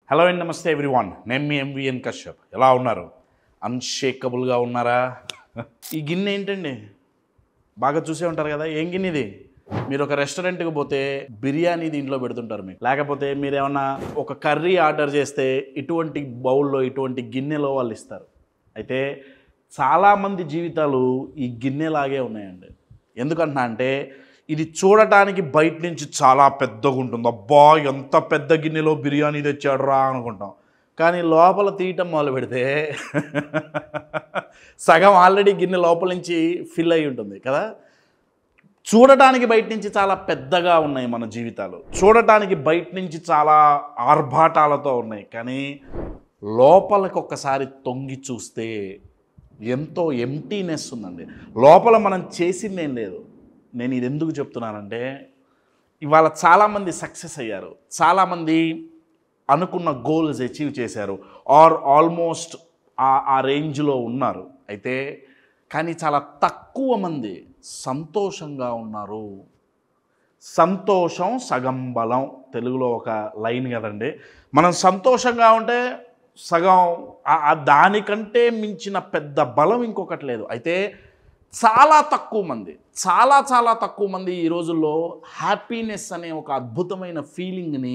Hello and నమస్తే everyone. నేను మీ MVN Kashyap. ఎలా ఉన్నారు? అన్షేకబుల్గా ఉన్నారా? ఈ గిన్నె ఏంటండి? బాగా చూసే ఉంటారు కదా. ఏం గిన్నె ఇది? మీరు ఒక రెస్టారెంట్కి పోతే బిర్యానీ దీంట్లో పెడుతుంటారు మీకు. లేకపోతే మీరు ఏమన్నా ఒక కర్రీ ఆర్డర్ చేస్తే ఇటువంటి బౌల్లో ఇటువంటి గిన్నెలో వాళ్ళు ఇస్తారు. అయితే చాలామంది జీవితాలు ఈ గిన్నెలాగే ఉన్నాయండి. ఎందుకంటున్నా అంటే ఇది చూడటానికి బయట నుంచి చాలా పెద్దగా ఉంటుంది. అబ్బా ఎంత పెద్ద గిన్నెలో బిర్యానీ తెచ్చాడు రా అనుకుంటాం. కానీ లోపల తీయటం మొదలు పెడితే సగం ఆల్రెడీ గిన్నె లోపల నుంచి ఫిల్ అయి ఉంటుంది కదా. చూడటానికి బయట నుంచి చాలా పెద్దగా ఉన్నాయి మన జీవితాలు. చూడటానికి బయట నుంచి చాలా ఆర్భాటాలతో ఉన్నాయి. కానీ లోపలికి ఒక్కసారి తొంగి చూస్తే ఎంతో ఎంటీనెస్ ఉందండి. లోపల మనం చేసిందేం లేదు. నేను ఇది ఎందుకు చెప్తున్నానంటే ఇవాళ చాలామంది సక్సెస్ అయ్యారు, చాలామంది అనుకున్న గోల్స్ అచీవ్ చేశారు, ఆర్ ఆల్మోస్ట్ ఆ రేంజ్లో ఉన్నారు. అయితే కానీ చాలా తక్కువ మంది సంతోషంగా ఉన్నారు. సంతోషం సగం బలం, తెలుగులో ఒక లైన్ కదండి. మనం సంతోషంగా ఉంటే సగం, దానికంటే మించిన పెద్ద బలం ఇంకొకటి లేదు. అయితే చాలా తక్కువ మంది ఈ రోజుల్లో హ్యాపీనెస్ అనే ఒక అద్భుతమైన ఫీలింగ్ని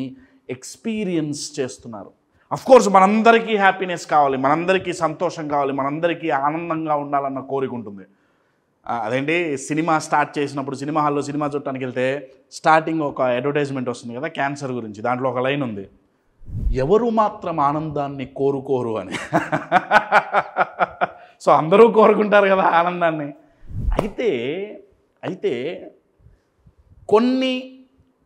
ఎక్స్పీరియన్స్ చేస్తున్నారు. అఫ్కోర్స్ మనందరికీ హ్యాపీనెస్ కావాలి, మనందరికీ సంతోషం కావాలి, మనందరికీ ఆనందంగా ఉండాలన్న కోరిక ఉంటుంది. అదేంటి, సినిమా స్టార్ట్ చేసినప్పుడు సినిమా హాల్లో సినిమా చూడటానికి వెళ్తే స్టార్టింగ్ ఒక అడ్వర్టైజ్మెంట్ వస్తుంది కదా క్యాన్సర్ గురించి. దాంట్లో ఒక లైన్ ఉంది, ఎవరు మాత్రం ఆనందాన్ని కోరుకోరు అని. సో అందరూ కోరుకుంటారు కదా ఆనందాన్ని. అయితే కొన్ని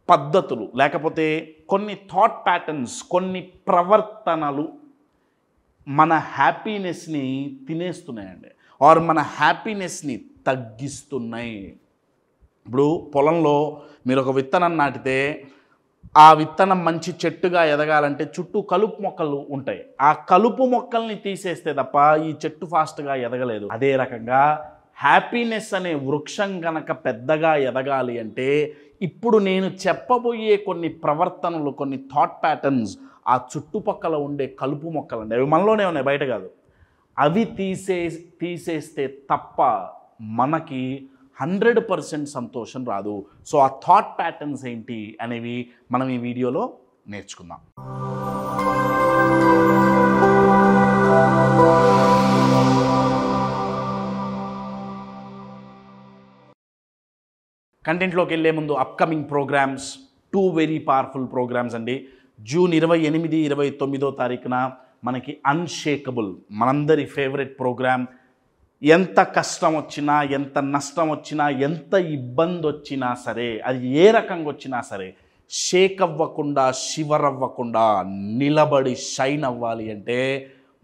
పద్ధతులు లేకపోతే కొన్ని థాట్ ప్యాటర్న్స్, కొన్ని ప్రవర్తనలు మన హ్యాపీనెస్ని తినేస్తున్నాయండి, ఆర్ మన హ్యాపీనెస్ని తగ్గిస్తున్నాయి. ఇప్పుడు పొలంలో మీరు ఒక విత్తనం నాటితే ఆ విత్తనం మంచి చెట్టుగా ఎదగాలంటే చుట్టూ కలుపు మొక్కలు ఉంటాయి. ఆ కలుపు మొక్కల్ని తీసేస్తే తప్ప ఈ చెట్టు ఫాస్ట్గా ఎదగలేదు. అదే రకంగా హ్యాపీనెస్ అనే వృక్షం కనుక పెద్దగా ఎదగాలి అంటే ఇప్పుడు నేను చెప్పబోయే కొన్ని ప్రవర్తనలు, కొన్ని థాట్ ప్యాటర్న్స్ ఆ చుట్టుపక్కల ఉండే కలుపు మొక్కలు అవి మనలోనే ఉన్నాయి, బయట కాదు. అవి తీసేస్తే తప్ప మనకి 100% సంతోషం రాదు. సో ఆ థాట్ ప్యాటర్న్స్ ఏంటి అనేవి మనం ఈ వీడియోలో నేర్చుకుందాం. కంటెంట్లోకి వెళ్ళే ముందు upcoming programmes, 2 very powerful programmes అండి. జూన్ 28, 29వ తారీఖున మనకి అన్షేకబుల్, మనందరి ఫేవరెట్ ప్రోగ్రామ్. ఎంత కష్టం వచ్చినా, ఎంత నష్టం వచ్చినా, ఎంత ఇబ్బంది వచ్చినా సరే, అది ఏ రకంగా వచ్చినా సరే, షేక్ అవ్వకుండా, షివర్ అవ్వకుండా నిలబడి షైన్ అవ్వాలి అంటే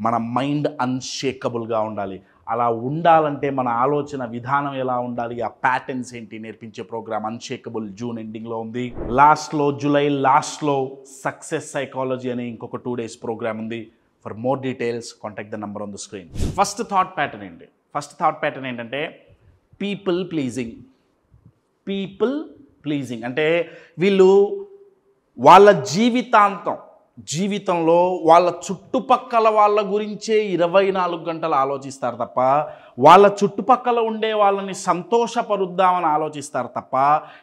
మన మైండ్ అన్షేకబుల్గా ఉండాలి. అలా ఉండాలంటే మన ఆలోచన విధానం ఎలా ఉండాలి, ఆ ప్యాటర్న్స్ ఏంటి నేర్పించే ప్రోగ్రామ్ అన్షేకబుల్ జూన్ ఎండింగ్లో ఉంది. జూలై లాస్ట్లో సక్సెస్ సైకాలజీ అనే ఇంకొక 2 days ప్రోగ్రామ్ ఉంది. For more details contact the number on the screen. First thought pattern ఏంటంటే పీపుల్ ప్లీజింగ్. అంటే వీళ్ళు వాళ్ళ జీవితంలో వాళ్ళ చుట్టుపక్కల వాళ్ళ గురించే 24 గంటలు ఆలోచిస్తారు తప్ప వాళ్ళ చుట్టుపక్కల ఉండే వాళ్ళని సంతోషపరుద్దామని ఆలోచిస్తారు తప్ప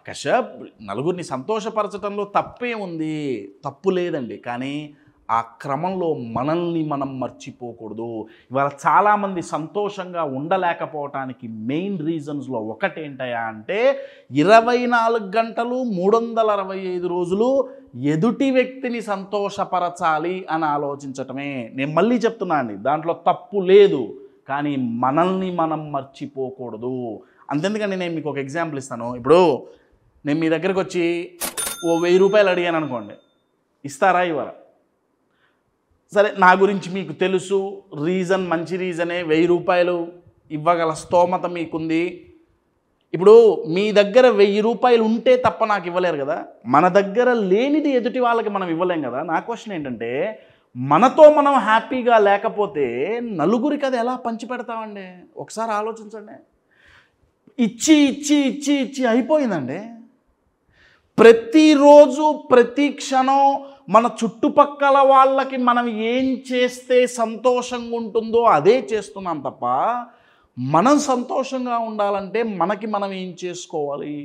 కశ్యప్ నలుగురిని సంతోషపరచడంలో తప్పే ఉంది, తప్పు లేదండి. కానీ ఆ క్రమంలో మనల్ని మనం మర్చిపోకూడదు. ఇవాళ చాలామంది సంతోషంగా ఉండలేకపోవటానికి మెయిన్ రీజన్స్లో ఒకటేంటయా అంటే 24 గంటలు 365 రోజులు ఎదుటి వ్యక్తిని సంతోషపరచాలి అని ఆలోచించటమే. నేను మళ్ళీ చెప్తున్నా అండి, దాంట్లో తప్పు లేదు, కానీ మనల్ని మనం మర్చిపోకూడదు. అంతెందుకండి, నేను మీకు ఒక ఎగ్జాంపుల్ ఇస్తాను. ఇప్పుడు నేను మీ దగ్గరికి వచ్చి ఓ 1000 రూపాయలు అడిగాను అనుకోండి, ఇస్తారా? ఇవ్వరా? సరే, నా గురించి మీకు తెలుసు, మంచి రీజనే, 1000 రూపాయలు ఇవ్వగల స్తోమత మీకుంది. ఇప్పుడు మీ దగ్గర 1000 రూపాయలు ఉంటే తప్ప నాకు ఇవ్వలేరు కదా. మన దగ్గర లేనిది ఎదుటి వాళ్ళకి మనం ఇవ్వలేం కదా. నా క్వశ్చన్ ఏంటంటే, మనతో మనం హ్యాపీగా లేకపోతే నలుగురికి అది ఎలా పంచిపెడతామండి? ఒకసారి ఆలోచించండి. ఇచ్చి ఇచ్చి ఇచ్చి ఇచ్చి అయిపోయిందండి. ప్రతిరోజు ప్రతి క్షణం మన చుట్టుపక్కల వాళ్ళకి మనం ఏం చేస్తే సంతోషంగా ఉంటుందో అదే చేస్తున్నాం తప్ప మనం సంతోషంగా ఉండాలంటే మనకి మనం ఏం చేసుకోవాలి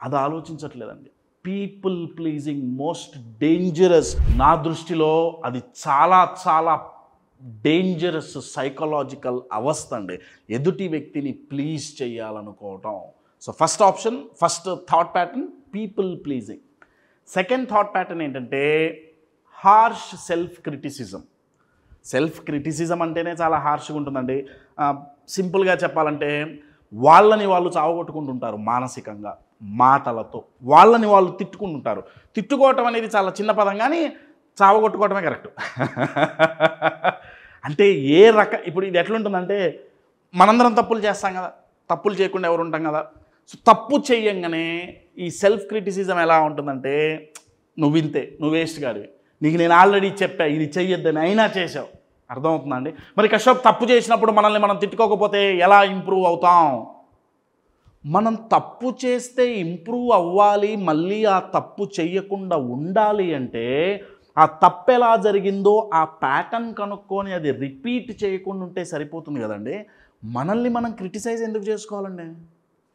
అది ఆలోచించట్లేదండి. People pleasing most dangerous. నా దృష్టిలో అది చాలా చాలా డేంజరస్ సైకలాజికల్ అవస్థ అండి, ఎదుటి వ్యక్తిని ప్లీజ్ చేయాలనుకోవటం. So first option, first thought pattern people pleasing. Second thought pattern ఏంటంటే harsh self criticism. Self criticism అంటేనే చాలా హార్ష్గా ఉంటుందండి. సింపుల్గా చెప్పాలంటే వాళ్ళని వాళ్ళు చావగొట్టుకుంటుంటారు మానసికంగా, మాటలతో వాళ్ళని వాళ్ళు తిట్టుకుంటుంటారు. తిట్టుకోవటం అనేది చాలా చిన్న పదం, కానీ చావగొట్టుకోవటమే కరెక్ట్. అంటే ఇప్పుడు ఇది ఎట్లుంటుందంటే మనందరం తప్పులు చేస్తాం కదా, తప్పులు చేయకుండా ఎవరు ఉంటాం కదా. సో తప్పు చెయ్యంగానే ఈ సెల్ఫ్ క్రిటిసిజం ఎలా ఉంటుందంటే నువ్వు ఇంతే, నువ్వు వేస్ట్ గాడివి, నీకు నేను ఆల్రెడీ చెప్పా ఇది చెయ్యొద్దని అయినా చేసావు. అర్థమవుతుందండి? మరి కశ్యప్ తప్పు చేసినప్పుడు మనల్ని మనం తిట్టుకోకపోతే ఎలా ఇంప్రూవ్ అవుతాం? మనం తప్పు చేస్తే ఇంప్రూవ్ అవ్వాలి, మళ్ళీ ఆ తప్పు చెయ్యకుండా ఉండాలి అంటే ఆ తప్పు ఎలా జరిగిందో ఆ ప్యాటర్న్ కనుక్కొని అది రిపీట్ చేయకుండా ఉంటే సరిపోతుంది కదండి. మనల్ని మనం క్రిటిసైజ్ ఎందుకు చేసుకోవాలండి?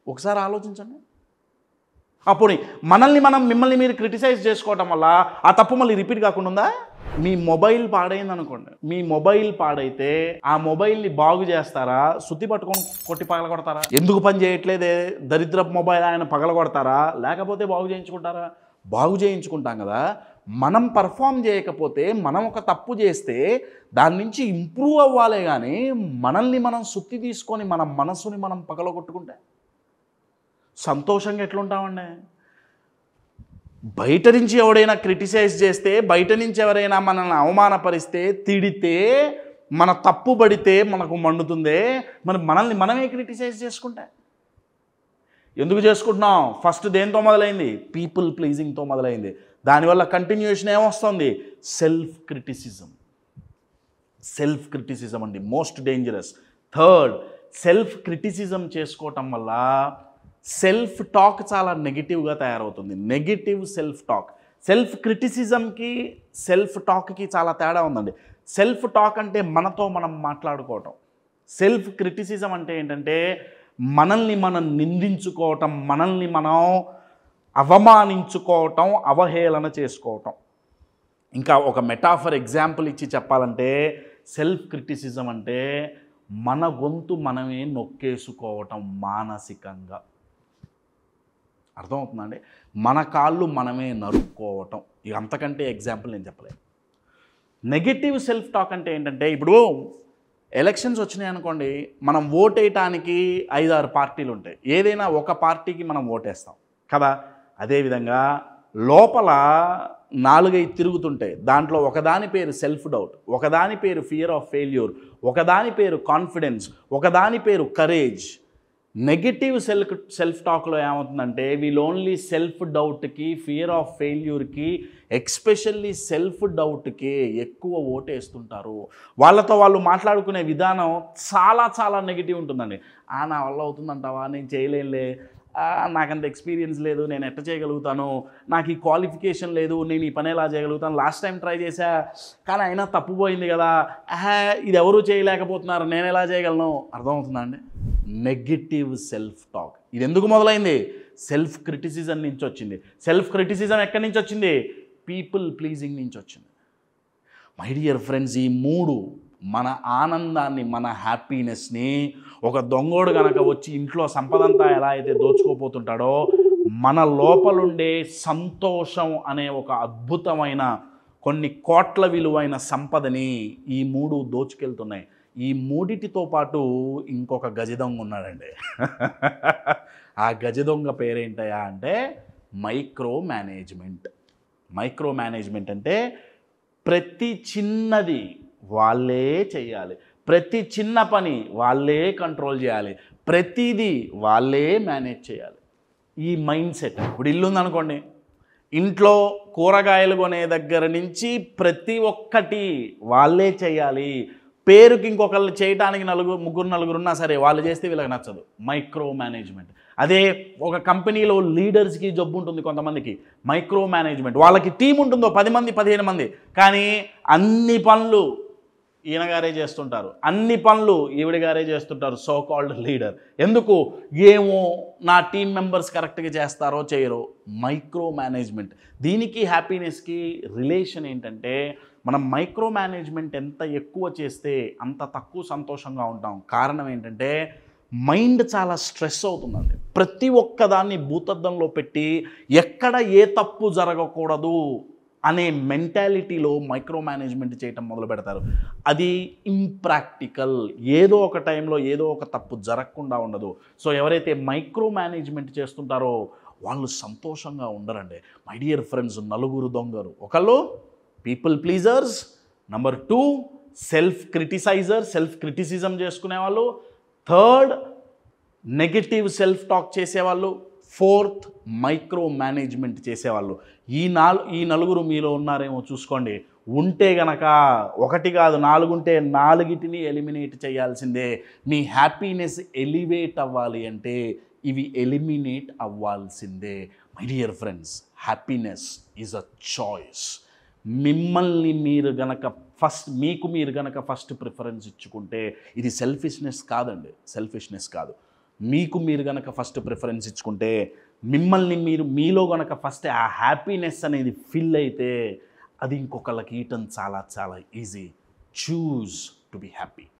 ఒకసారి ఆలోచించండి. అప్పుడు మిమ్మల్ని మీరు క్రిటిసైజ్ చేసుకోవటం వల్ల ఆ తప్పు మళ్ళీ రిపీట్ కాకుండా ఉందా? మీ మొబైల్ పాడైంది అనుకోండి, మీ మొబైల్ పాడైతే ఆ మొబైల్ని బాగు చేస్తారా, శుద్ధి పట్టుకొని కొట్టి పగలగొడతారా? ఎందుకు పని చేయట్లేదే దరిద్రపు మొబైల్ ఆయన పగలగొడతారా, లేకపోతే బాగు చేయించుకుంటారా? బాగు చేయించుకుంటాం కదా. మనం పర్ఫామ్ చేయకపోతే, మనం ఒక తప్పు చేస్తే దాని నుంచి ఇంప్రూవ్ అవ్వాలే కానీ మనల్ని మనం సుత్తి తీసుకొని మన మనసుని మనం పగలగొట్టుకుంటే సంతోషంగా ఎట్లుంటామండి? బయట నుంచి ఎవడైనా క్రిటిసైజ్ చేస్తే, బయట నుంచి ఎవరైనా మనల్ని అవమానపరిస్తే, తిడితే, మన తప్పు పడితే మనకు మండుతుందే, మరి మనల్ని మనమే క్రిటిసైజ్ చేసుకుంటే ఎందుకు చేసుకుంటున్నాం? ఫస్ట్ దేంతో మొదలైంది? పీపుల్ ప్లీజింగ్తో మొదలైంది. దానివల్ల కంటిన్యూషన్ ఏమొస్తుంది? Self criticism. సెల్ఫ్ క్రిటిసిజం అండి most dangerous. Third, self criticism చేసుకోవటం వల్ల సెల్ఫ్ టాక్ చాలా నెగిటివ్గా తయారవుతుంది. Negative self talk. సెల్ఫ్ క్రిటిసిజంకి సెల్ఫ్ టాక్కి చాలా తేడా ఉందండి. సెల్ఫ్ టాక్ అంటే మనతో మనం మాట్లాడుకోవటం. సెల్ఫ్ క్రిటిసిజం అంటే ఏంటంటే మనల్ని మనం నిందించుకోవటం, మనల్ని మనం అవమానించుకోవటం, అవహేళన చేసుకోవటం. ఇంకా ఒక మెటాఫర్ ఎగ్జాంపుల్ ఇచ్చి చెప్పాలంటే సెల్ఫ్ క్రిటిసిజం అంటే మన గొంతు మనమే నొక్కేసుకోవటం మానసికంగా. అర్థమవుతుందండి? మన కాళ్ళు మనమే నరుక్కోవటం. ఇక అంతకంటే ఎగ్జాంపుల్ నేను చెప్పలేను. నెగిటివ్ సెల్ఫ్ టాక్ అంటే ఏంటంటే ఇప్పుడు ఎలక్షన్స్ వచ్చినాయి అనుకోండి, మనం ఓట్ వేయటానికి 5-6 పార్టీలు ఉంటాయి. ఏదైనా ఒక పార్టీకి మనం ఓటేస్తాం కదా. అదేవిధంగా లోపల 4-5 తిరుగుతుంటాయి. దాంట్లో ఒకదాని పేరు సెల్ఫ్ డౌట్, ఒకదాని పేరు ఫియర్ ఆఫ్ ఫెయిల్యూర్, ఒకదాని పేరు కాన్ఫిడెన్స్, ఒకదాని పేరు కరేజ్. నెగిటివ్ సెల్ఫ్ టాక్లో ఏమవుతుందంటే వీళ్ళు ఓన్లీ సెల్ఫ్ డౌట్కి, ఫియర్ ఆఫ్ ఫెయిల్యూర్కి, ఎక్స్పెషల్లీ సెల్ఫ్ డౌట్కి ఎక్కువ ఓటేస్తుంటారు. వాళ్ళతో వాళ్ళు మాట్లాడుకునే విధానం చాలా చాలా నెగిటివ్ ఉంటుందండి. నా వల్ల అవుతుందంటావా, నేను చేయలేనులే, నాకంత ఎక్స్పీరియన్స్ లేదు, నేను ఎట్లా చేయగలుగుతాను, నాకు ఈ క్వాలిఫికేషన్ లేదు, నేను ఈ పని ఎలా చేయగలుగుతాను, లాస్ట్ టైం ట్రై చేశా కానీ అయినా తప్పుపోయింది కదా, ఇది ఎవరూ చేయలేకపోతున్నారు, నేను ఎలా చేయగలను. అర్థమవుతుందా అండి? Negative self talk. ఇది ఎందుకు మొదలైంది? సెల్ఫ్ క్రిటిసిజం నుంచి వచ్చింది. సెల్ఫ్ క్రిటిసిజం ఎక్కడి నుంచి వచ్చింది? పీపుల్ ప్లీజింగ్ నుంచి వచ్చింది. మై డియర్ ఫ్రెండ్స్, ఈ 3 మన ఆనందాన్ని, మన హ్యాపీనెస్ని ఒక దొంగోడు కనుక వచ్చి ఇంట్లో సంపదంతా ఎలా అయితే దోచుకోపోతుంటాడో, మన లోపలుండే సంతోషం అనే ఒక అద్భుతమైన కొన్ని కోట్ల విలువైన సంపదని ఈ 3 దోచుకెళ్తున్నాయి. ఈ 3టితో పాటు ఇంకొక గజదొంగ ఉన్నాడండి. ఆ గజదొంగ పేరేంటయా అంటే మైక్రో మేనేజ్మెంట్. మైక్రో మేనేజ్మెంట్ అంటే ప్రతి చిన్నది వాళ్ళే చేయాలి, ప్రతి చిన్న పని వాళ్ళే కంట్రోల్ చేయాలి, ప్రతిదీ వాళ్ళే మేనేజ్ చేయాలి. ఈ మైండ్ సెట్. ఇప్పుడు ఇల్లు ఉందనుకోండి, ఇంట్లో కూరగాయలు కొనే దగ్గర నుంచి ప్రతి ఒక్కటి వాళ్ళే చేయాలి. పేరుకి ఇంకొకళ్ళు చేయడానికి 3-4 ఉన్నా సరే వాళ్ళు చేస్తే వీళ్ళకి నచ్చదు. Micro management. అదే ఒక కంపెనీలో లీడర్స్కి జబ్బు ఉంటుంది, కొంతమందికి మైక్రో మేనేజ్మెంట్. వాళ్ళకి టీం ఉంటుందో 10 మంది 15 మంది, కానీ అన్ని పనులు ఈయనగారే చేస్తుంటారు, అన్ని పనులు ఈవిడగారే చేస్తుంటారు, సో కాల్డ్ లీడర్. ఎందుకు? ఏమో నా టీం మెంబర్స్ కరెక్ట్గా చేస్తారో చేయరో, మైక్రో మేనేజ్మెంట్. దీనికి హ్యాపీనెస్కి రిలేషన్ ఏంటంటే, మనం మైక్రో మేనేజ్మెంట్ ఎంత ఎక్కువ చేస్తే అంత తక్కువ సంతోషంగా ఉంటాం. కారణం ఏంటంటే మైండ్ చాలా స్ట్రెస్ అవుతుందండి. ప్రతి ఒక్కదాన్ని భూతద్దంలో పెట్టి ఎక్కడ ఏ తప్పు జరగకూడదు అనే మెంటాలిటీలో మైక్రో మేనేజ్మెంట్ చేయటం మొదలు పెడతారు. అది ఇంప్రాక్టికల్. ఏదో ఒక టైంలో ఏదో ఒక తప్పు జరగకుండా ఉండదు. సో ఎవరైతే మైక్రో మేనేజ్మెంట్ చేస్తుంటారో వాళ్ళు సంతోషంగా ఉండరండి. మై డియర్ ఫ్రెండ్స్, నలుగురు దొంగలు. ఒకళ్ళు people pleasers, number 2 self criticiser, self criticism చేసుకునేవాళ్ళు, థర్డ్ నెగటివ్ సెల్ఫ్ టాక్ చేసేవాళ్ళు, 4th మైక్రో మేనేజ్మెంట్ చేసేవాళ్ళు. ఈ నలుగురు మీలో ఉన్నారేమో చూసుకోండి. ఉంటే గనక 1 కాదు 4 ఉంటే 4టిని ఎలిమినేట్ చేయాల్సిందే. మీ హ్యాపీనెస్ ఎలివేట్ అవ్వాలి అంటే ఇవి ఎలిమినేట్ అవ్వాల్సిందే. My dear friends, happiness is a choice. మిమ్మల్ని మీరు గనక మీకు మీరు గనక ఫస్ట్ ప్రిఫరెన్స్ ఇచ్చుకుంటే, ఇది సెల్ఫిష్నెస్ కాదండి, సెల్ఫిష్నెస్ కాదు. మీకు మీరు గనక ఫస్ట్ ప్రిఫరెన్స్ ఇచ్చుకుంటే, మిమ్మల్ని మీలో గనక ఫస్ట్ ఆ హ్యాపీనెస్ అనేది ఫిల్ అయితే అది ఇంకొకళ్ళకి ఇవ్వటం చాలా చాలా easy. Choose to be happy.